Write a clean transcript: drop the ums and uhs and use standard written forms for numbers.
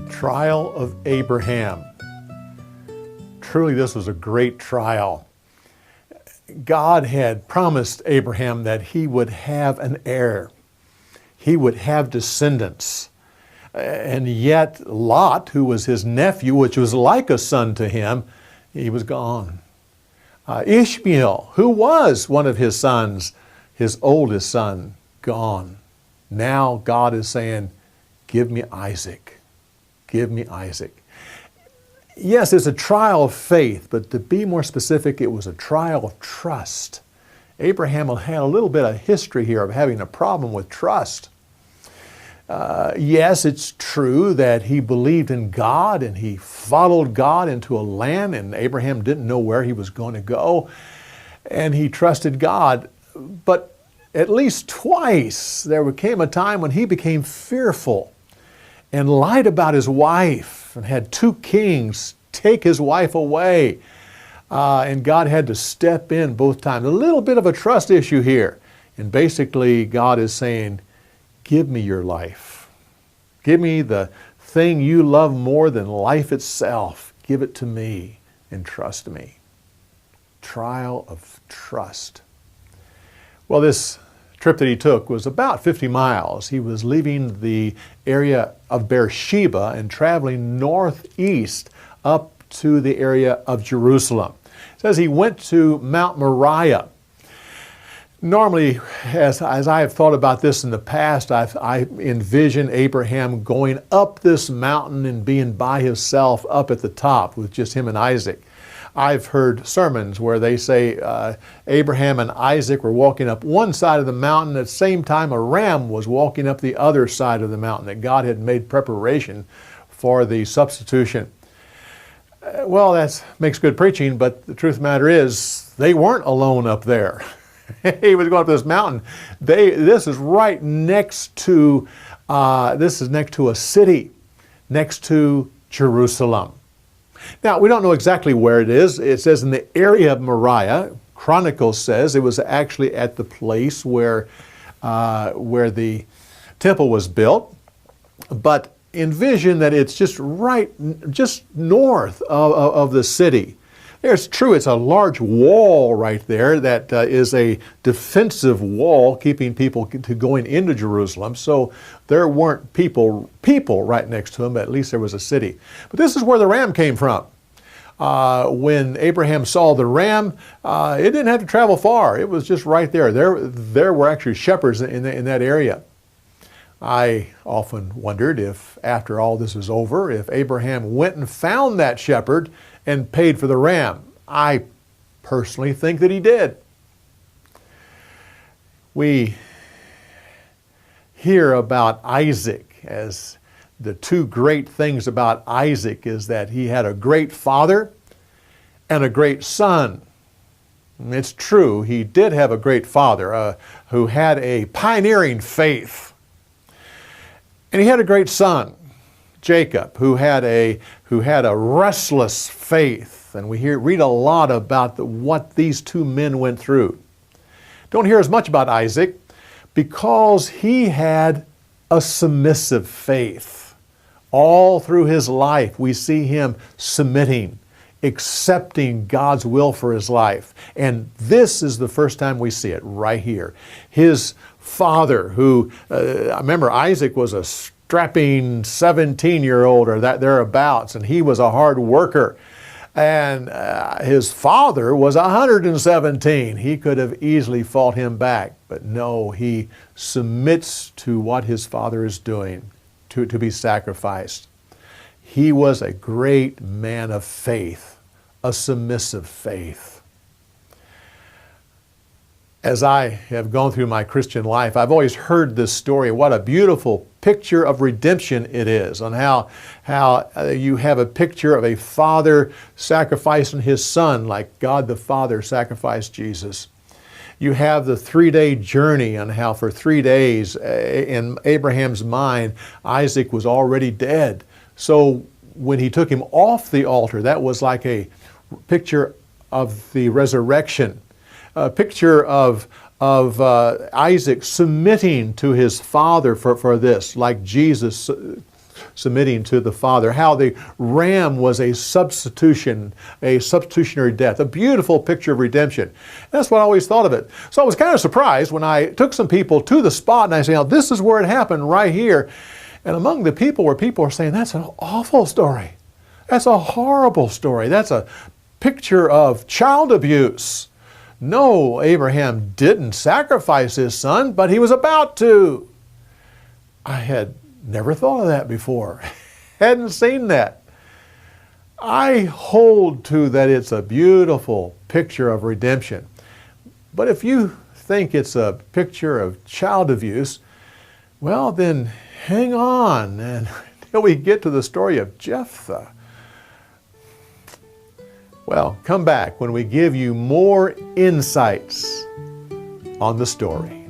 Trial of Abraham. Truly, this was a great trial. God had promised Abraham that he would have an heir. He would have descendants. And yet Lot, who was his nephew, which was like a son to him, he was gone. Ishmael, who was one of his sons, his oldest son, gone. Now God is saying, give me Isaac. Give me Isaac. Yes, it's a trial of faith, but to be more specific, it was a trial of trust. Abraham had a little bit of history here of having a problem with trust. Yes, it's true that he believed in God and he followed God into a land, and Abraham didn't know where he was going to go, and he trusted God. But at least twice there came a time when he became fearful and lied about his wife and had two kings take his wife away. And God had to step in both times. A little bit of a trust issue here. And basically God is saying, give me your life. Give me the thing you love more than life itself. Give it to me and trust me. Trial of trust. Well, this trip that he took was about 50 miles. He was leaving the area of Beersheba and traveling northeast up to the area of Jerusalem. It says he went to Mount Moriah. Normally, as I have thought about this in the past, I envision Abraham going up this mountain and being by himself up at the top with just him and Isaac. I've heard sermons where they say Abraham and Isaac were walking up one side of the mountain. At the same time, a ram was walking up the other side of the mountain, that God had made preparation for the substitution. Well, that makes good preaching, but the truth of the matter is they weren't alone up there. He was going up this mountain. This is right next to, next to a city, next to Jerusalem. Now, we don't know exactly where it is. It says in the area of Moriah. Chronicles says it was actually at the place where the temple was built. But envision that it's just north of the city. It's true, it's a large wall right there that is a defensive wall keeping people going into Jerusalem. So there weren't people right next to them, but at least there was a city. But this is where the ram came from. When Abraham saw the ram, it didn't have to travel far. It was just right there. There were actually shepherds in that area. I often wondered if, after all this is over, if Abraham went and found that shepherd and paid for the ram. I personally think that he did. We hear about Isaac as the two great things about Isaac is that he had a great father and a great son. It's true, he did have a great father who had a pioneering faith. And he had a great son, Jacob, who had a restless faith. And we read a lot about what these two men went through. Don't hear as much about Isaac because he had a submissive faith. All through his life, we see him submitting, accepting God's will for his life. And this is the first time we see it right here. His father, who, I remember Isaac was a strapping 17-year-old or thereabouts, and he was a hard worker. And his father was 117. He could have easily fought him back, but no, he submits to what his father is doing to be sacrificed. He was a great man of faith, a submissive faith. As I have gone through my Christian life, I've always heard this story. What a beautiful picture of redemption it is, on how you have a picture of a father sacrificing his son like God the Father sacrificed Jesus. You have the 3-day journey on how for 3 days in Abraham's mind, Isaac was already dead. So when he took him off the altar, that was like a picture of the resurrection, a picture of Isaac submitting to his father for this, like Jesus submitting to the Father, how the ram was a substitutionary death, a beautiful picture of redemption. That's what I always thought of it. So I was kind of surprised when I took some people to the spot and I said, this is where it happened, right here. And among the people were saying, that's an awful story. That's a horrible story. That's a picture of child abuse. No, Abraham didn't sacrifice his son, but he was about to. I had never thought of that before. Hadn't seen that. I hold to that it's a beautiful picture of redemption. But if you think it's a picture of child abuse, well then hang on until we get to the story of Jephthah. Well, come back when we give you more insights on the story.